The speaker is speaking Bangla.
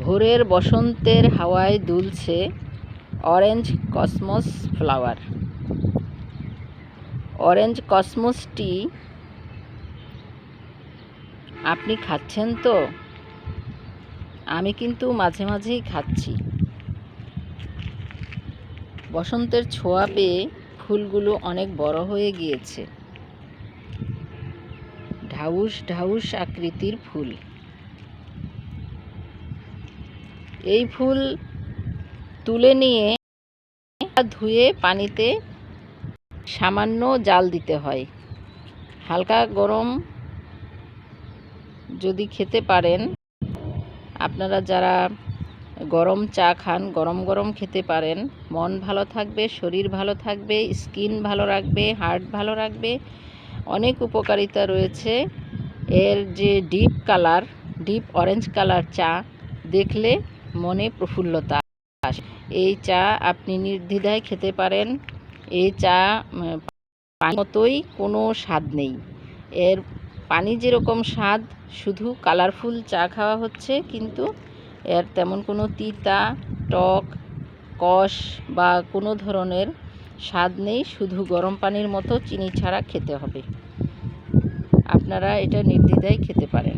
ভোরের বসন্তের হাওয়ায় দুলছে orange cosmos flower. Orange cosmos টি আপনি খাচ্ছেন তো? আমি কিন্তু মাঝে মাঝেই খাচ্ছি। বসন্তের ছোঁয়া পেয়ে ফুলগুলো অনেক বড় হয়ে গিয়েছে। ঢাউস ঢাউস আকৃতির ফুল। এই ফুল তুলে নিয়ে ধুয়ে পানিতে সামান্য জাল দিতে হয়। হালকা গরম যদি খেতে পারেন, আপনারা যারা গরম চা খান, গরম গরম খেতে পারেন, মন ভালো থাকবে, শরীর ভালো থাকবে, স্কিন ভালো রাখবে, হার্ট ভালো রাখবে। অনেক উপকারিতা রয়েছে। এর যে ডিপ অরেঞ্জ কালার চা দেখলে মনে প্রফুল্লতা আসে। এই চা আপনি নির্দ্বিধায় খেতে পারেন। এই চা পানির মতোই কোনো স্বাদ নেই। এর পানি যেরকম স্বাদ, শুধু কালারফুল চা খাওয়া হচ্ছে, কিন্তু এর তেমন কোনো তিতা, টক, কষ বা কোনো ধরনের স্বাদ নেই। শুধু গরম পানির মতো চিনি ছাড়া খেতে হবে। আপনারা এটা নির্দ্বিধায় খেতে পারেন।